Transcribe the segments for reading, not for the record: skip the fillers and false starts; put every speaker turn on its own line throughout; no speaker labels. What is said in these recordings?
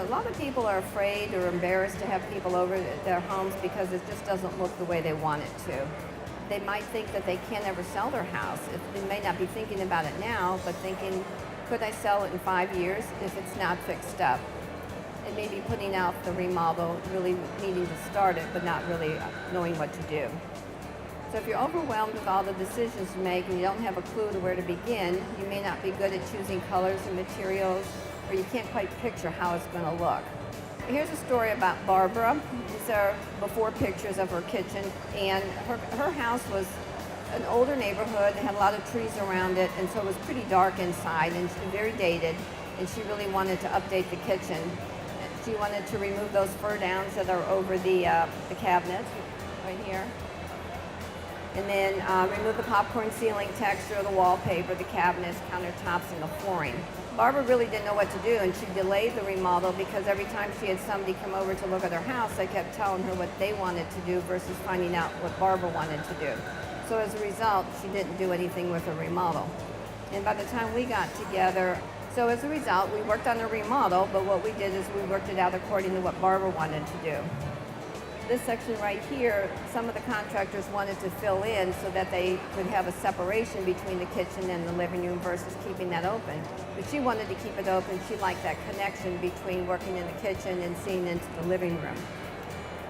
A lot of people are afraid or embarrassed to have people over at their homes because it just doesn't look the way they want it to. They might think that they can't ever sell their house. They may not be thinking about it now, but thinking, could I sell it in 5 years if it's not fixed up? And maybe putting out the remodel, really needing to start it, but not really knowing what to do. So if you're overwhelmed with all the decisions to make and you don't have a clue to where to begin, you may not be good at choosing colors and materials, or you can't quite picture how it's going to look. Here's a story about Barbara. These are before pictures of her kitchen, and her house was an older neighborhood. It had a lot of trees around it, and so it was pretty dark inside and very dated, and she really wanted to update the kitchen. She wanted to remove those fur downs that are over the cabinets right here, and then remove the popcorn ceiling texture, the wallpaper, the cabinets, countertops, and the flooring. Barbara really didn't know what to do, and she delayed the remodel because every time she had somebody come over to look at her house, they kept telling her what they wanted to do versus finding out what Barbara wanted to do. So as a result, she didn't do anything with her remodel. And by the time we got together, so as a result, we worked on a remodel, but what we did is we worked it out according to what Barbara wanted to do. This section right here, some of the contractors wanted to fill in so that they could have a separation between the kitchen and the living room versus keeping that open. But she wanted to keep it open. She liked that connection between working in the kitchen and seeing into the living room.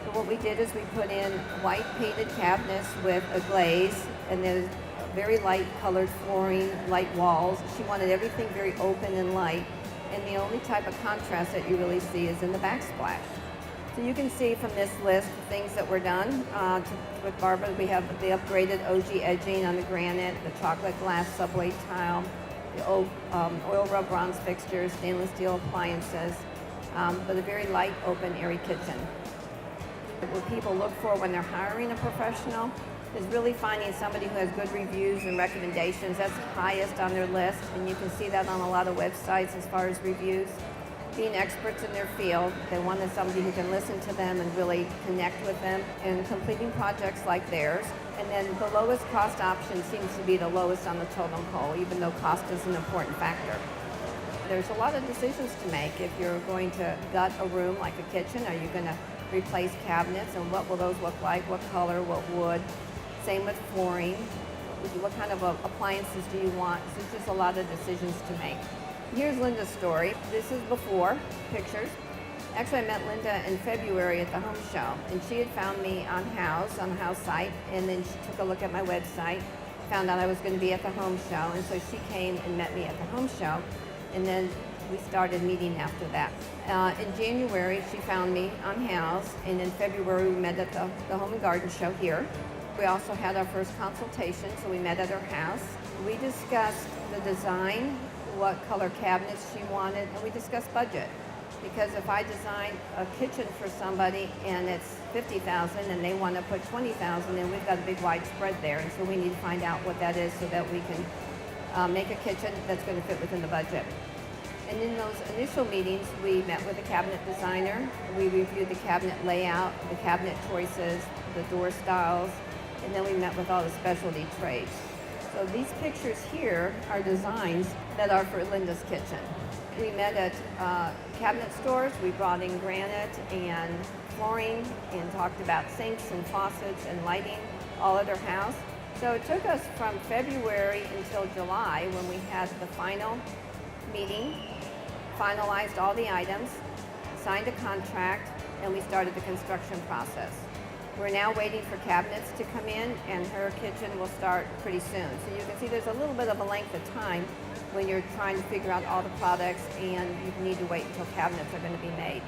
So what we did is we put in white painted cabinets with a glaze, and there's very light colored flooring, light walls. She wanted everything very open and light, and the only type of contrast that you really see is in the backsplash. So you can see from this list the things that were done with Barbara. We have the upgraded OG edging on the granite, the chocolate glass subway tile, the oil rub bronze fixtures, stainless steel appliances, but a very light, open, airy kitchen. What people look for when they're hiring a professional is really finding somebody who has good reviews and recommendations. That's highest on their list, and you can see that on a lot of websites as far as reviews. Being experts in their field, they wanted somebody who can listen to them and really connect with them, and completing projects like theirs. And then the lowest cost option seems to be the lowest on the totem pole, even though cost is an important factor. There's a lot of decisions to make. If you're going to gut a room like a kitchen, are you going to replace cabinets, and what will those look like? What color, what wood? Same with flooring. What kind of appliances do you want? So there's just a lot of decisions to make. Here's Linda's story. This is before pictures. Actually, I met Linda in February at the home show, and she had found me on the house site, and then she took a look at my website, found out I was going to be at the home show, and so she came and met me at the home show, and then we started meeting after that. In January, she found me on house, and in February, we met at the Home and Garden show here. We also had our first consultation, so we met at her house. We discussed the design, what color cabinets she wanted, and we discussed budget. Because if I design a kitchen for somebody and it's $50,000 and they want to put $20,000, then we've got a big wide spread there, and so we need to find out what that is so that we can make a kitchen that's going to fit within the budget. And in those initial meetings, we met with a cabinet designer. We reviewed the cabinet layout, the cabinet choices, the door styles, and then we met with all the specialty trades. So these pictures here are designs that are for Linda's kitchen. We met at cabinet stores. We brought in granite and flooring and talked about sinks and faucets and lighting all at her house. So it took us from February until July when we had the final meeting, finalized all the items, signed a contract, and we started the construction process. We're now waiting for cabinets to come in, and her kitchen will start pretty soon. So you can see there's a little bit of a length of time when you're trying to figure out all the products, and you need to wait until cabinets are going to be made.